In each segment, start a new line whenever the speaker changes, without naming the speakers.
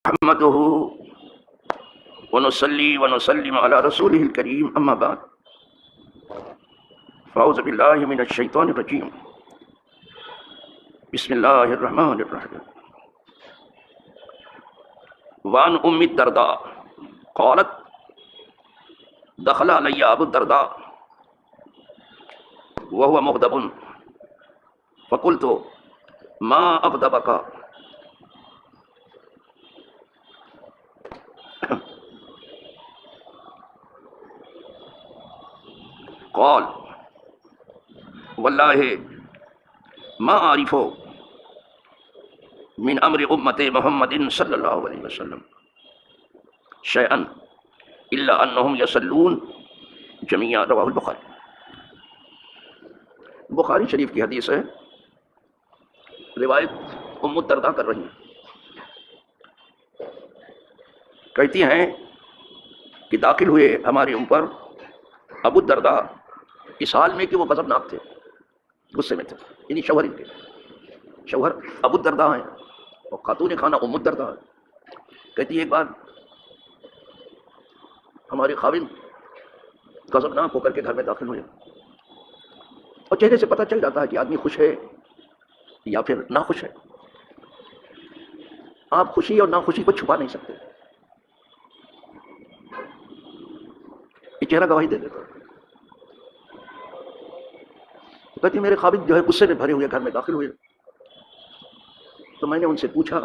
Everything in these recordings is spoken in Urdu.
نحمده ونصلي ونسلم على رسوله الكريم أما بعد فأعوذ بالله من الشيطان الرجيم بسم الله الرحمن الرحيم وعن أم الدرداء قالت دخل علي أبو الدرداء وهو مغضب فقلت ما أغضبك قال والله ما أعرف من أمر أمة محمد صلى الله عليه وسلم شيئا إلا أنهم يصلون جميعا رواه البخاری۔ بخاری شریف کی حدیث ہے، روایت ام الدرداء کر رہی ہیں، کہتی ہیں کہ داخل ہوئے ہمارے اوپر ابو الدرداء اس حال میں کہ وہ غضبناک تھے، غصے میں تھے، یعنی شوہر ان کے شوہر ابو الدرداء ہیں اور خاتون خانہ ام الدرداء ہیں۔ کہتی ہے ایک بار ہمارے خاوند غضبناک ہو کر کے گھر میں داخل ہوئے، اور چہرے سے پتہ چل جاتا ہے کہ آدمی خوش ہے یا پھر ناخوش ہے۔ آپ خوشی اور ناخوشی کو چھپا نہیں سکتے، یہ چہرہ گواہی دے دیتا ہے۔ کہتی میرے خاوند جو ہے غصے میں بھرے ہوئے گھر میں داخل ہوئے، تو میں نے ان سے پوچھا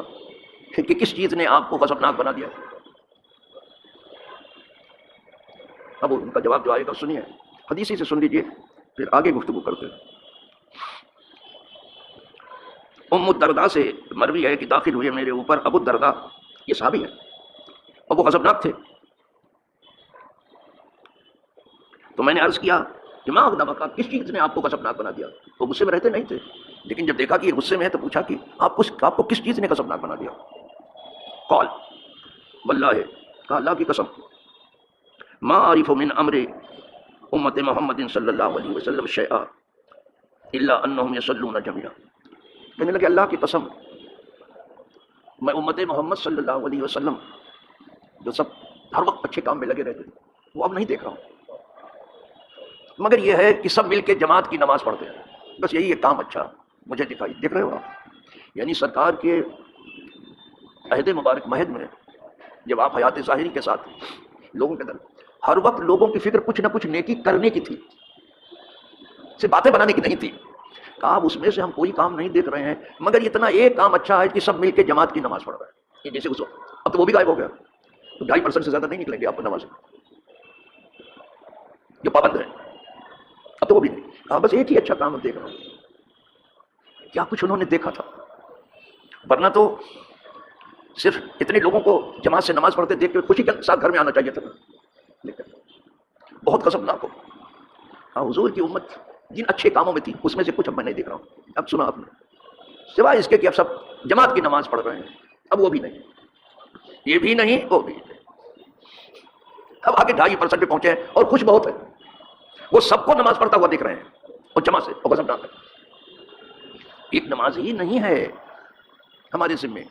کہ کس چیز نے آپ کو غضبناک بنا دیا؟ اب ان کا جواب جو آئے گا سنیے، حدیث ہی سے سن لیجیے، پھر آگے گفتگو کرتے ہیں۔ ام الدرداء سے مروی ہے کہ داخل ہوئے میرے اوپر ابو الدرداء، یہ صحابی ہے اور وہ غضبناک تھے، تو میں نے عرض کیا کہ ماں غضبک، کس چیز نے آپ کو غضبناک بنا دیا؟ وہ غصے میں رہتے نہیں تھے، لیکن جب دیکھا کہ یہ غصے میں ہے تو پوچھا کہ آپ کو کس چیز نے غضبناک بنا دیا؟ قال واللہ، کہا اللہ کی قسم، ما اعرف من امر امت محمد صلی اللہ علیہ وسلم شیئا الا انہم یصلون جميعا۔ کہنے لگے اللہ کی قسم، میں امت محمد صلی اللہ علیہ وسلم جو سب ہر وقت اچھے کام میں لگے رہتے تھے وہ اب نہیں دیکھ رہا ہوں، مگر یہ ہے کہ سب مل کے جماعت کی نماز پڑھتے ہیں، بس یہی ایک کام اچھا مجھے دکھائی دیکھ رہے ہو آپ؟ یعنی سرکار کے عہد مبارک مہد میں جب آپ حیات ظاہری کے ساتھ لوگوں کے اندر ہر وقت لوگوں کی فکر کچھ نہ کچھ نیکی کرنے کی تھی، صرف باتیں بنانے کی نہیں تھی۔ کہا اب اس میں سے ہم کوئی کام نہیں دیکھ رہے ہیں مگر اتنا ایک کام اچھا ہے کہ سب مل کے جماعت کی نماز پڑھ رہے ہیں، یہ جیسے اس وقت اب تو وہ بھی غائب ہو گیا، تو 2.5% سے زیادہ نہیں نکلیں گے آپ نماز جو پابند ہے، اب تو وہ بھی نہیں۔ کہا بس ایک ہی اچھا کام دیکھ رہا ہوں، کیا کچھ انہوں نے دیکھا تھا؟ ورنہ تو صرف اتنے لوگوں کو جماعت سے نماز پڑھتے دیکھ کے خوشی کے ساتھ گھر میں آنا چاہیے تھا، لیکن بہت غضبناک ہو۔ ہاں حضور کی امت جن اچھے کاموں میں تھی اس میں سے کچھ اب میں نہیں دیکھ رہا ہوں۔ اب سنا آپ نے، سوائے اس کے کہ اب سب جماعت کی نماز پڑھ رہے ہیں، اب وہ بھی نہیں، یہ بھی نہیں، وہ بھی نہیں، اب آگے 2.5% پہ پہنچے ہیں اور خوش بہت ہے، وہ سب کو نماز پڑھتا ہوا دیکھ رہے ہیں اور جماعت سے، اور غضبناک ہے۔ ایک نماز ہی نہیں ہے ہمارے ذمے،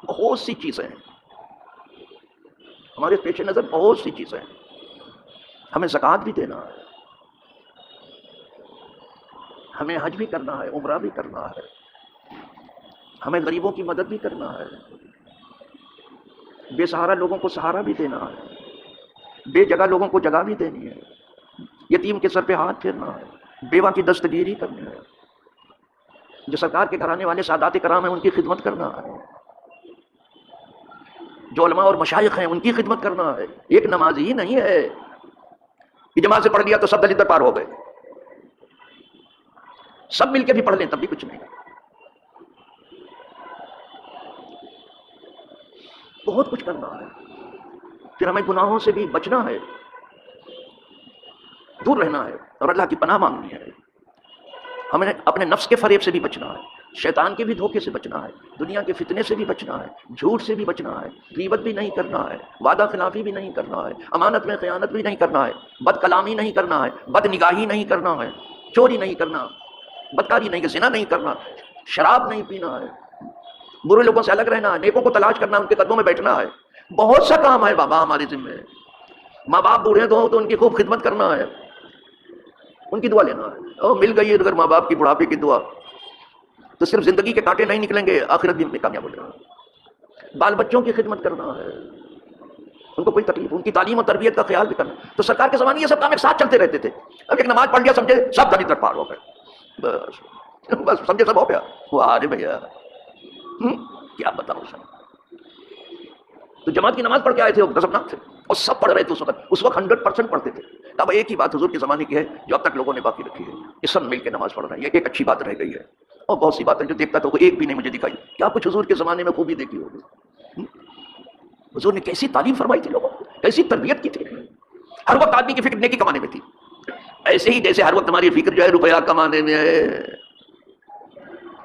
بہت سی چیزیں ہیں ہمارے پیش نظر، بہت سی چیزیں ہیں۔ ہمیں زکوٰۃ بھی دینا ہے، ہمیں حج بھی کرنا ہے، عمرہ بھی کرنا ہے، ہمیں غریبوں کی مدد بھی کرنا ہے، بے سہارا لوگوں کو سہارا بھی دینا ہے، بے جگہ لوگوں کو جگہ بھی دینی ہے، یتیم کے سر پہ ہاتھ پھیرنا ہے، بیوہ کی دستگیری کرنی ہے، جو سرکار کے گھرانے والے سادات کرام ہیں ان کی خدمت کرنا ہے، جو علماء اور مشائخ ہیں ان کی خدمت کرنا ہے۔ ایک نماز ہی نہیں ہے کہ جماعت سے پڑھ لیا تو سب دل پر پار ہو گئے، سب مل کے بھی پڑھ لیں تب بھی کچھ نہیں، بہت کچھ کرنا ہے۔ پھر ہمیں گناہوں سے بھی بچنا ہے، دور رہنا ہے اور اللہ کی پناہ مانگنی ہے۔ ہمیں اپنے نفس کے فریب سے بھی بچنا ہے، شیطان کے بھی دھوکے سے بچنا ہے، دنیا کے فتنے سے بھی بچنا ہے، جھوٹ سے بھی بچنا ہے، غیبت بھی نہیں کرنا ہے، وعدہ خلافی بھی نہیں کرنا ہے، امانت میں خیانت بھی نہیں کرنا ہے، بد کلامی نہیں کرنا ہے، بد نگاہی نہیں کرنا ہے، چوری نہیں کرنا، بدکاری نہیں، زنا نہیں کرنا، شراب نہیں پینا ہے، برے لوگوں سے الگ رہنا، نیکوں کو تلاش کرنا، ان کے قدموں میں بیٹھنا ہے. بہت سا کام ہے بابا ہمارے ذمہ ہے. ماں باپ بوڑھے تو ان کی خوب خدمت کرنا ہے، ان کی دعا لینا ہے. اور مل گئی اگر ماں باپ کی بڑھاپے کی دعا تو صرف زندگی کے کانٹے نہیں نکلیں گے، آخرت بھی میں کامیاب ہو جائے گا. بال بچوں کی خدمت کرنا ہے، ان کو کوئی تکلیف، ان کی تعلیم اور تربیت کا خیال بھی کرنا. تو سرکار کے زمانے یہ سب کام ایک ساتھ چلتے رہتے تھے. اب ایک نماز پڑھ لیا سمجھے سب دھنی تک پار ہو گئے، بس سمجھے سب ہو گیا. وہ آرے بھیا کیا بتاؤں سر. تو جماعت کی نماز پڑھ کے آئے تھے، وہ غضبناک تھے اور سب پڑھ رہے تھے. اس وقت 100% پڑھتے تھے. اب ایک ہی بات حضور کے زمانے کی ہے جو اب تک لوگوں نے باقی رکھی ہے، یہ سب مل کے نماز پڑھ رہے ہیں. یہ ایک اچھی بات رہ گئی ہے. اور بہت سی باتیں جو دیکھتا تھا وہ ایک بھی نہیں مجھے دکھائی. کیا کچھ حضور کے زمانے میں خوبی دیکھی ہوگی. حضور نے کیسی تعلیم فرمائی تھی لوگوں کو، کیسی تربیت کی تھی. ہر وقت آدمی کی فکر نیکی کمانے میں تھی، ایسے ہی جیسے ہر وقت ہماری فکر جو ہے روپیہ کمانے میں ہے.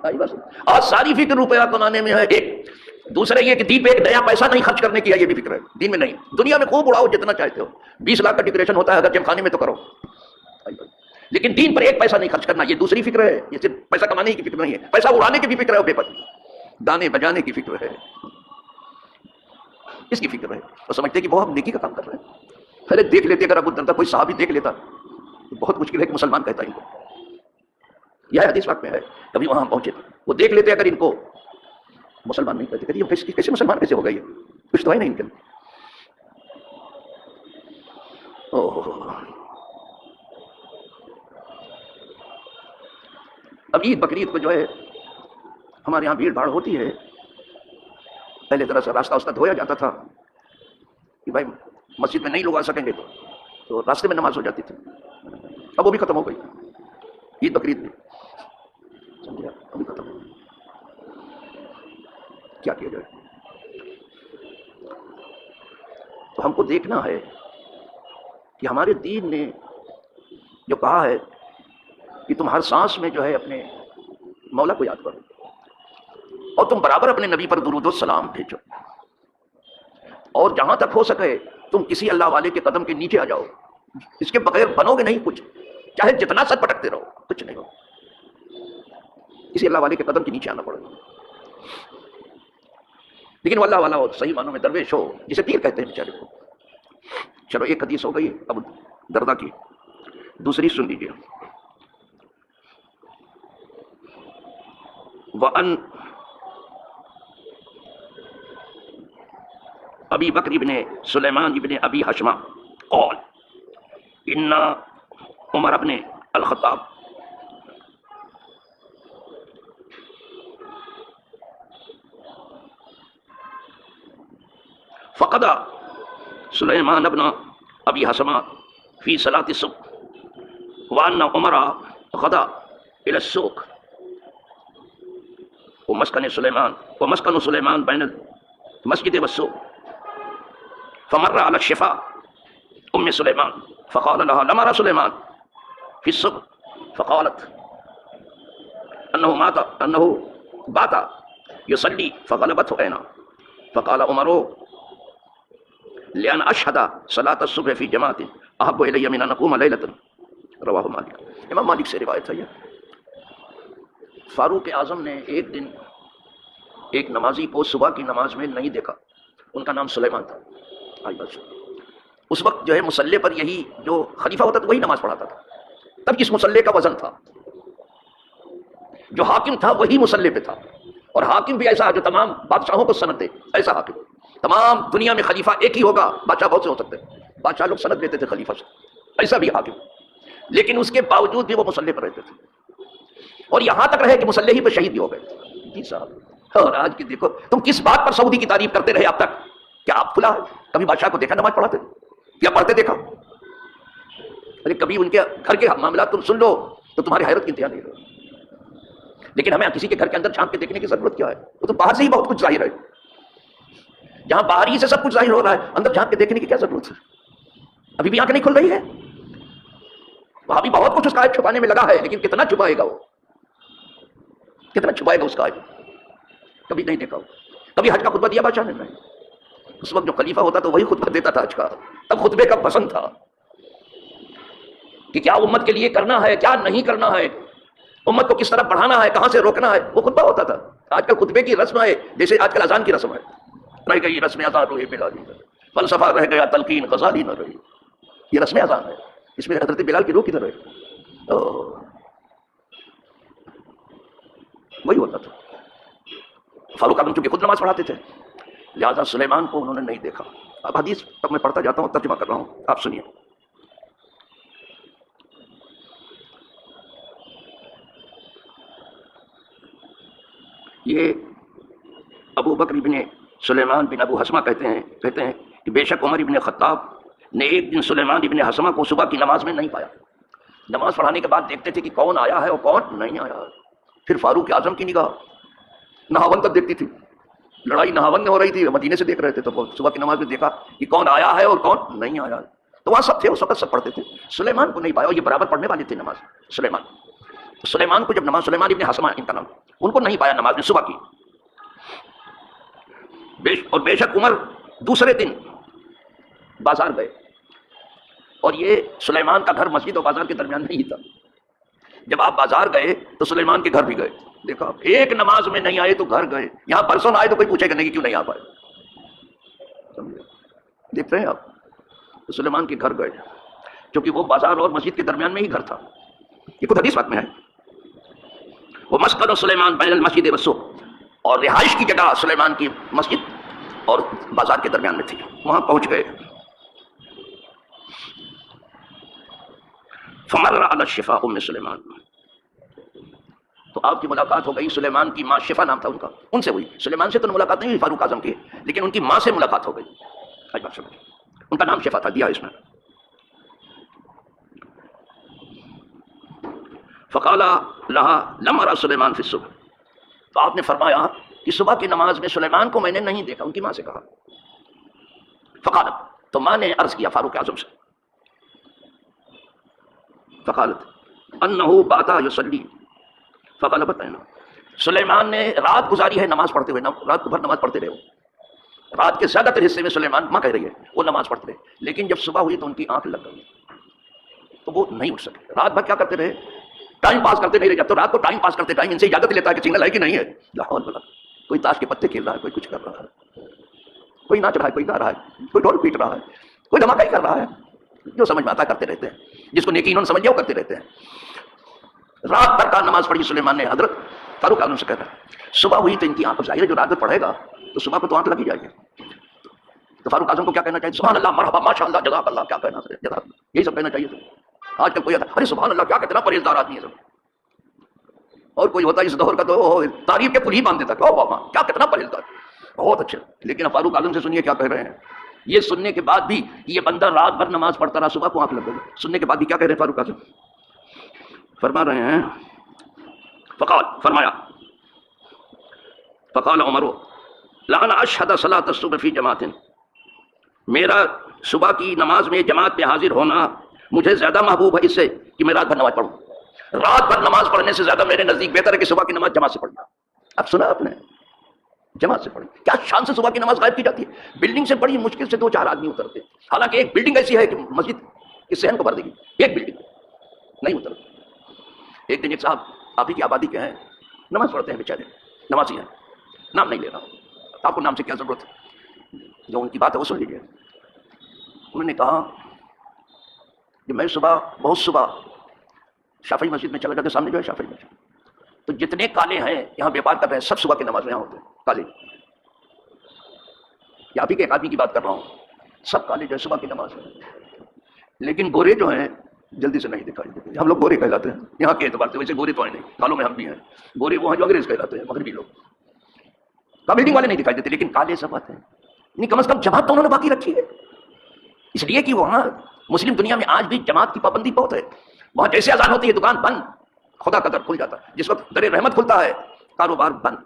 آج ساری فکر روپیہ کمانے میں ہے. ایک دوسرے یہ کہ دین پہ ایک نیا پیسہ نہیں خرچ کرنے کی ہے، یہ بھی فکر ہے. دین میں نہیں، دنیا میں خوب اڑاؤ جتنا چاہتے ہو. 20 لاکھ کا ڈیکوریشن ہوتا ہے اگر جم خانے میں تو کرو، لیکن دین پر ایک پیسہ نہیں خرچ کرنا، یہ دوسری فکر ہے. یہ صرف پیسہ کمانے کی فکر نہیں ہے، پیسہ اڑانے کی بھی فکر ہے. بے پر گانے بجانے کی فکر ہے، اس کی فکر ہے. اور سمجھتے کہ وہ ہم نیکی کا کام کر رہے ہیں. پہلے دیکھ لیتے، اگر ابو الدرداء کوئی صحابی دیکھ لیتا تو بہت مشکل ہے کہ مسلمان کہتا ان کو. یہ حدیث وقت میں ہے. کبھی وہاں پہنچے وہ دیکھ لیتے اگر ان کو مسلمان نہیں کہتے، کہ کیسے مسلمان کیسے ہو گئی ہے، کچھ تو ہے نہیں ان کے. اب عید بقرعید کو جو ہے ہمارے یہاں بھیڑ بھاڑ ہوتی ہے. پہلے ذرا سا راستہ واسطہ دھویا جاتا تھا کہ بھائی مسجد میں نہیں لوگ آ سکیں گے تو راستے میں نماز ہو جاتی تھی. اب وہ بھی ختم ہو گئی. عید بقرعید میں سمجھا ابھی ختم ہو گئی. کیا کیا جائے؟ تو ہم کو دیکھنا ہے کہ ہمارے دین نے جو کہا ہے کہ تم ہر سانس میں جو ہے اپنے مولا کو یاد کرو اور تم برابر اپنے نبی پر درود و سلام بھیجو، اور جہاں تک ہو سکے تم کسی اللہ والے کے قدم کے نیچے آ جاؤ. اس کے بغیر بنو گے نہیں کچھ، چاہے جتنا سر پٹکتے رہو کچھ نہیں ہو. کسی اللہ والے کے قدم کے نیچے آنا پڑے گا. لیکن وہ اللہ والا ہو، صحیح معنوں میں درویش ہو، جسے پیر کہتے ہیں بیچارے کو. چلو ایک حدیث ہو گئی ابو الدرداء کی، دوسری سن لیجیے. وَأَنْ ابی بکر ابن سلیمان ابن ابی حشمہ قال ان عمر ابن الخطاب فقد سلیمان ابن ابی حشمہ فی صلاة الصبح وان عمر غدا الى السوق ومسكن سليمان بين المسجد والسوق فمر على الشفاء ام سليمان فقال لها لم ارى سليمان في الصبح فقالت انه بات يصلي فغلبته عينا فقال عمر لأن اشهد صلاة الصبح في جماعة احب الي من ان اقوم ليلة. رواه مالک. امام مالک سے روایت ہے یہ. فاروق اعظم نے ایک دن ایک نمازی کو صبح کی نماز میں نہیں دیکھا. ان کا نام سلیمان تھا. اس وقت جو ہے مصلی پر یہی جو خلیفہ ہوتا تھا وہی نماز پڑھاتا تھا. تب اس مصلی کا وزن تھا. جو حاکم تھا وہی مصلی پہ تھا، اور حاکم بھی ایسا جو تمام بادشاہوں کو سند دے، ایسا حاکم. تمام دنیا میں خلیفہ ایک ہی ہوگا، بادشاہ بہت سے ہو سکتے ہیں، بادشاہ لوگ سند دیتے تھے خلیفہ سے، ایسا بھی حاکم. لیکن اس کے باوجود بھی وہ مصلی پر رہتے تھے، اور یہاں تک رہے کہ مصلی ہی پہ شہید بھی ہو گئے. جی صاحب. اور آج کی دیکھو تم کس بات پر سعودی کی تعریف کرتے رہے اب تک. کیا آپ کھلا ہے کبھی بادشاہ کو دیکھا نماز پڑھاتے یا پڑھتے دیکھا؟ ارے کبھی ان کے گھر کے معاملات تم سن لو تو تمہاری حیرت کی انتہا نہیں رہے. لیکن ہمیں کسی کے گھر کے اندر جھانک کے دیکھنے کی ضرورت کیا ہے؟ وہ تو باہر سے ہی بہت کچھ ظاہر ہے. جہاں باہر ہی سے سب کچھ ظاہر ہو رہا ہے، اندر جھانک کے دیکھنے کی کیا ضرورت ہے؟ ابھی بھی آنکھ نہیں کھل رہی ہے. وہاں بھی بہت کچھ اس کا عیب چھپانے میں لگا ہے، لیکن کتنا چھپائے گا وہ، کتنا چھپائے گا اس کا عیب. کبھی نہیں دیکھا. کبھی حج کا خطبہ دیا بادشاہ نے؟ نہیں. اس وقت جو خلیفہ ہوتا تو وہی خطبہ دیتا تھا حج کا. تب خطبے کا پسند تھا کہ کیا امت کے لیے کرنا ہے کیا نہیں کرنا ہے. امت کو کس طرح بڑھانا ہے، کہاں سے روکنا ہے، وہ خطبہ ہوتا تھا۔ آج کل خطبے کی رسم ہے جیسے آج کل اذان کی رسم ہے، رہ گئی رسم اذان روئے بلال، فلسفہ رہ گیا تلقین غزالی نہ رہی، یہ رسم اذان ہے، اس میں حضرت بلال کی روح کدھر ہے؟ وہی ہوتا تھا۔ فاروق اعظم چونکہ خود نماز پڑھاتے تھے، لہٰذا سلیمان کو انہوں نے نہیں دیکھا۔ اب حدیث اب میں پڑھتا جاتا ہوں، ترجمہ کر رہا ہوں، آپ سنیے۔ یہ ابو بکر ابن سلیمان بن ابو حسمہ کہتے ہیں کہ بے شک عمر ابن خطاب نے ایک دن سلیمان ابن حسمہ کو صبح کی نماز میں نہیں پایا۔ نماز پڑھانے کے بعد دیکھتے تھے کہ کون آیا ہے اور کون نہیں آیا۔ پھر فاروق اعظم کی نگاہ نہاون تک دیکھتی تھی، لڑائی نہاون میں ہو رہی تھی، مدینے سے دیکھ رہے تھے، تو صبح کی نماز میں دیکھا کہ کون آیا ہے اور کون نہیں آیا، تو وہاں سب تھے، اس وقت سب پڑھتے تھے، سلیمان کو نہیں پایا، اور یہ برابر پڑھنے والے تھے نماز۔ سلیمان کو جب نماز، سلیمان ابن حسمہ ان کا نام، ان کو نہیں پایا نماز میں صبح کی۔ اور بے شک عمر دوسرے دن بازار گئے، اور یہ سلیمان کا گھر مسجد اور بازار کے درمیان نہیں تھا۔ جب آپ بازار گئے تو سلیمان کے گھر بھی گئے، دیکھا ایک نماز میں نہیں آئے تو گھر گئے، یہاں پرسوں آئے تو کوئی پوچھے گا نہیں کہ کیوں نہیں آ پائے، دیکھ رہے ہیں آپ؟ تو سلیمان کے گھر گئے، کیونکہ وہ بازار اور مسجد کے درمیان میں ہی گھر تھا، یہ خود حدیث وقت میں ہے۔ وہ مسکن سلیمان بین المسجد والسوق، اور رہائش کی جگہ سلیمان کی مسجد اور بازار کے درمیان میں تھی، وہاں پہنچ گئے۔ فمر علی الشفا ام سلیمان، تو آپ کی ملاقات ہو گئی سلیمان کی ماں شفا نام تھا ان کا، ان سے ہوئی۔ سلیمان سے تو ملاقات نہیں ہوئی فاروق اعظم کی، لیکن ان کی ماں سے ملاقات ہو گئی، ان کا نام شفا تھا، دیا اس میں۔ فقال لها لم ارى سلیمان فی الصبح، تو آپ نے فرمایا کہ صبح کی نماز میں سلیمان کو میں نے نہیں دیکھا، ان کی ماں سے کہا۔ فقالت، تو ماں نے عرض کیا فاروق اعظم سے، فقالت انه بات يصلي فغلبت عينه، سلیمان نے رات گزاری ہے نماز پڑھتے ہوئے، رات بھر نماز پڑھتے رہے، رات کے زیادہ تر حصے میں سلیمان، ماں کہہ رہی ہے، وہ نماز پڑھتے رہے، لیکن جب صبح ہوئی تو ان کی آنکھ لگ گئی، تو وہ نہیں اٹھ سکے۔ رات بھر کیا کرتے رہے؟ ٹائم پاس کرتے نہیں رہے، جب تو رات کو ٹائم پاس کرتے، ٹائم ان سے اجازت لیتا ہے کہ سگنل ہے کہ نہیں ہے، لاہور بلا، کوئی تاش کے پتے کھیل رہا ہے، کوئی کچھ کر رہا ہے، کوئی ناچ رہا ہے، کوئی گا رہا ہے، کوئی ڈھول پیٹ رہا ہے، کوئی دھماکہ ہی کر رہا ہے، جو سمجھ میں آتا کرتے رہتے ہیں، جس کو نیکی انہوں نے سمجھا وہ کرتے رہتے ہیں۔ رات بھر کا نماز پڑھی سلیمان نے، حضرت فاروق اعظم سے کہتا ہے صبح ہوئی تو ان کی آنکھ، ظاہر ہے جو رات بھر پڑھے گا تو صبح کو تو آنکھ لگ ہی جائے گی، تو فاروق اعظم کو کیا کہنا چاہیے؟ سبحان اللہ، مرحبا، ماشاء اللہ، جزاک اللہ، کیا کہنا ہے، جزاک اللہ، یہی سب کہنا چاہیے تھا۔ آج کل کوئی آتا ہے ارے سبحان اللہ، کیا کتنا پرہیزگار آدمی ہے سب، اور کوئی ہوتا ہے اس دور کا تو تعریف کے پل ہی باندھ دیتا ہے، واہ واہ کیا کتنا پرہیزگار، بہت اچھا۔ لیکن فاروق اعظم سے سنیے کیا کہہ رہے ہیں، یہ سننے کے بعد بھی یہ بندہ رات بھر نماز پڑھتا رہا، صبح کو آنکھ لگ گئی، سننے کے بعد بھی کیا کہہ رہے ہیں فاروق اعظم؟ فرما رہے ہیں فقال، فرمایا فقال عمر لعن اشهد صلاة الصبح فی جماعت، میرا صبح کی نماز میں جماعت پہ حاضر ہونا مجھے زیادہ محبوب ہے اس سے کہ میں رات بھر نماز پڑھوں، رات بھر نماز پڑھنے سے زیادہ میرے نزدیک بہتر ہے کہ صبح کی نماز جماعت سے پڑھنا۔ اب سنا آپ نے، جماعت سے پڑھی، کیا شان سے صبح کی نماز غائب کی جاتی ہے، بلڈنگ سے بڑی مشکل سے 2-4 آدمی اترتے، حالانکہ ایک بلڈنگ ایسی ہے کہ مسجد اس صحن کو بھر دے گی، ایک بلڈنگ نہیں اترتی۔ ایک دن ایک صاحب آپ ہی کی آبادی کے ہیں، نماز پڑھتے ہیں بیچارے، نمازی ہیں، نام نہیں لے رہا ہوں، آپ کو نام سے کیا ضرورت ہے، جو ان کی بات ہے وہ سن لیجیے۔ انہوں نے کہا کہ میں بہت صبح شافعی مسجد میں چلا جاتا، سامنے جو ہے شافعی مسجد، تو جتنے کالے ہیں یہاں بیپار کر رہے ہیں سب صبح کی نماز میں یہاں ہوتے ہیں، کالے، یا آپ ہی کے ایک آدمی کی بات کر رہا ہوں، سب کالے جو ہے صبح کی نماز میں، لیکن گورے جو ہیں جلدی سے نہیں دکھائی دیتے، ہم لوگ گورے کہلاتے ہیں یہاں کے اعتبار سے، ویسے گورے تو ہیں نہیں، کالوں میں ہم بھی ہیں، گورے وہ ہیں جو انگریز کہلاتے ہیں، مغربی لوگ، بلڈنگ والے نہیں دکھائی دیتے، لیکن کالے سب آتے ہیں، نہیں کم از کم جماعت تو انہوں نے باقی رکھی ہے، اس لیے کہ وہاں مسلم دنیا میں آج بھی جماعت کی پابندی بہت ہے، وہاں جیسے اذان ہوتی ہے دکان بند، خدا کا در کھل جاتا ہے، جس وقت در رحمت کھلتا ہے کاروبار بند،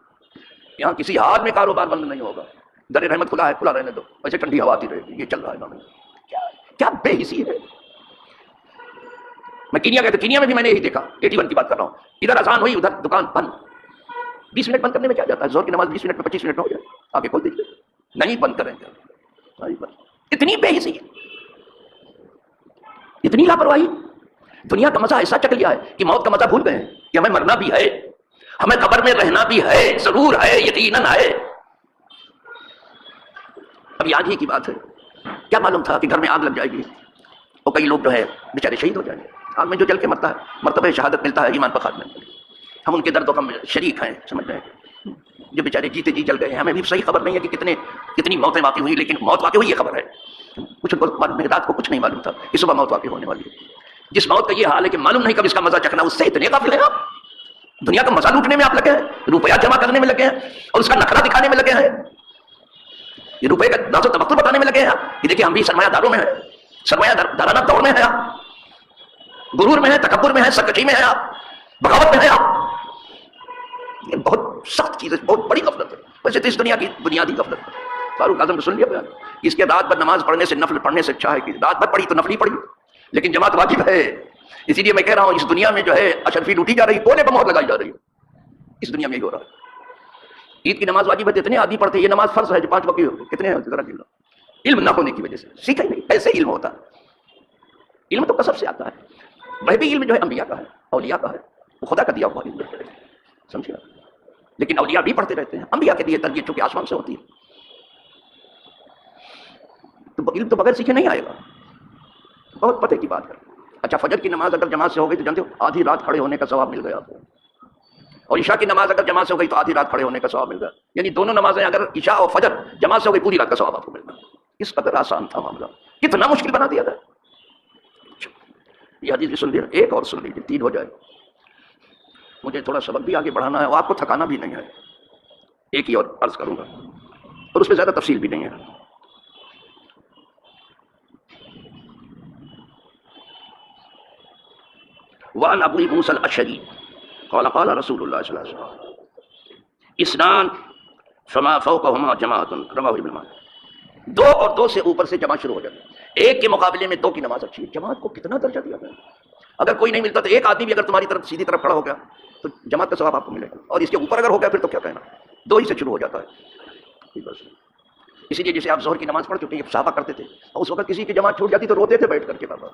یہاں کسی حال میں کاروبار بند نہیں ہوگا، در رحمت کھلا ہے کھلا رہنے دو، ویسے ٹھنڈی ہوا آتی رہے گی، یہ چل رہا ہے انہوں نے، کیا بے حسی ہے۔ میں کینیا گیا تھا، کینیا میں بھی میں نے یہی دیکھا، 81 کی بات کر رہا ہوں، ادھر اذان ہوئی ادھر دکان بند، 20 منٹ بند کرنے میں کیا جاتا ہے، زور کی نماز 20 منٹ میں 25 منٹ میں ہو جائے، آگے کھول دیجیے، نہیں بند کریں گے، اتنی بے حسی، اتنی لاپرواہی، دنیا کا مزہ ایسا چک لیا ہے کہ موت کا مزہ بھول گئے ہیں کہ ہمیں مرنا بھی ہے، ہمیں قبر میں رہنا بھی ہے، ضرور ہے، یقیناً ہے۔ ابھی آج ہی کی بات ہے، کیا معلوم تھا کہ گھر میں آگ لگ جائے گی اور کئی لوگ جو ہے بیچارے شہید ہو جائیں گے۔ آگ میں جو جل کے مرتا ہے مرتبہ شہادت ملتا ہے، ایمان پر خاتمہ ملتا ہے۔ ہم ان کے درد و غم میں شریک ہیں، سمجھ رہے ہیں، جو بیچارے جیتے جی جل گئے ہیں۔ ہمیں بھی صحیح خبر نہیں ہے کہ کتنی موتیں واقع ہوئی، لیکن موت واقع ہوئی یہ خبر ہے۔ کچھ کو معلوم ہے، رات کو کچھ نہیں معلوم تھا کہ صبح موت واقع ہونے والی ہے۔ جس موت کا یہ حال ہے کہ معلوم نہیں کب اس کا مزہ چکھنا، اس سے اتنے غافل ہیں آپ۔ دنیا کا مزہ لوٹنے میں آپ لگے ہیں، روپیہ جمع کرنے میں لگے ہیں اور اس کا نخرہ دکھانے میں لگے ہیں، یہ روپے کا ناز و تبختر بتانے میں لگے ہیں آپ۔ یہ دیکھیں ہم بھی سرمایہ داروں میں ہیں، سرمایہ دارانہ دور میں ہیں آپ، غرور میں ہیں، تکبر میں ہیں، سرکشی میں ہیں آپ، بغاوت میں ہیں آپ۔ یہ بہت سخت چیز ہے، بہت بڑی غفلت ہے۔ ویسے تو اس دنیا کی بنیادی غفلت ہے۔ فاروق اعظم کو سن لیا بیان، اس کے رات بھر نماز پڑھنے سے نفل پڑھنے سے اچھا ہے کہ رات بھر پڑھی تو نفلی پڑھی، لیکن جماعت واجب ہے۔ اسی لیے میں کہہ رہا ہوں اس دنیا میں جو ہے اشرفی لوٹی جا رہی، کونے پر مہر لگائی جا رہی ہے، اس دنیا میں یہ ہو رہا ہے۔ عید کی نماز واجب ہے، اتنے آدمی پڑھتے ہیں، یہ نماز فرض ہے جو 5 وقت کتنے ہیں ذرا گن لو۔ علم نہ ہونے کی وجہ سے سیکھا ہی نہیں، ایسے علم ہوتا ہے۔ علم تو کسب سے آتا ہے، وہ بھی علم جو ہے انبیاء کا ہے، اولیاء کا ہے، وہ خدا کا دیا ہوا علم ہے، سمجھے؟ لیکن اولیاء بھی پڑھتے رہتے ہیں، انبیاء کے لیے تربیت چونکہ آسمان سے ہوتی ہے، تو علم تو بغیر سیکھے نہیں آئے گا۔ بہت پتہ کی بات ہے۔ اچھا فجر کی نماز اگر جماعت سے ہو گئی تو جانتے ہو آدھی رات کھڑے ہونے کا ثواب مل گیا آپ کو، اور عشاء کی نماز اگر جماعت سے ہو گئی تو آدھی رات کھڑے ہونے کا ثواب مل گیا، یعنی دونوں نمازیں اگر عشاء اور فجر جماعت سے ہو گئی پوری رات کا ثواب آپ کو ملنا۔ اس قدر آسان تھا معاملہ، کتنا مشکل بنا دیا گیا۔ یہ حدیث بھی سن لیا، ایک اور سن لیجیے، 3 ہو جائے۔ مجھے تھوڑا سبق بھی آگے بڑھانا ہے اور آپ کو تھکانا بھی نہیں ہے، ایک ہی اور عرض کروں گا اور اس میں زیادہ تفصیل بھی نہیں ہے۔ وعن ابی موسیٰ الاشعری قال قال رسول اللہ صلی اللہ علیہ وسلم اثنان فما فوقهما جماعۃ رواہ ابن ماجہ۔ 2 اور 2 سے اوپر سے جماعت شروع ہو جاتی ہے، ایک کے مقابلے میں 2 کی نماز اچھی ہے۔ جماعت کو کتنا درجہ دیا گیا، اگر کوئی نہیں ملتا تو ایک آدمی بھی اگر تمہاری طرف سیدھی طرف کھڑا ہو گیا تو جماعت کا ثواب آپ کو ملے گا، اور اس کے اوپر اگر ہو گیا پھر تو کیا کہنا، 2 ہی سے شروع ہو جاتا ہے بس۔ اسی لیے جیسے آپ ظہر کی نماز پڑھ چکے ہیں، صحابہ کرتے تھے، اور اس وقت کسی کی جماعت چھوٹ جاتی تو روتے تھے بیٹھ کر کے، بابا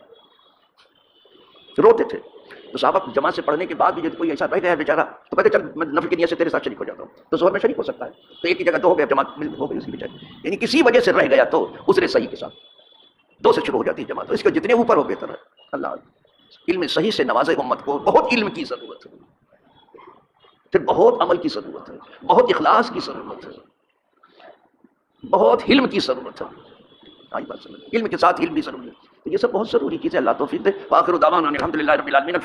روتے تھے۔ تو صحابہ جماعت سے پڑھنے کے بعد بھی جب کوئی ایسا رہ گیا بیچارہ تو کہتے چل میں نفل کی نیت سے تیرے ساتھ شریک ہو جاتا ہوں، تو ظہر میں شریک ہو سکتا ہے، تو ایک کی جگہ 2 ہو گیا، جماعت ہو گئی اسی بیچارے، یعنی کسی وجہ سے رہ گیا تو اسرے صحیح کے ساتھ 2 سے شروع ہو جاتی ہے جماعت، تو اس کے جتنے اوپر ہو بہتر ہے۔ اللہ علم صحیح سے نوازے امت کو، بہت علم کی ضرورت ہے، پھر بہت عمل کی ضرورت ہے، بہت اخلاص کی ضرورت ہے، بہت علم کی ضرورت ہے۔ آئی بات سمجھ، علم کے ساتھ علم بھی ضروری ہے، تو یہ سب بہت ضروری چیزیں۔ اللہ توفیق دے۔ وآخر دعوانا الحمد للہ رب العالمین۔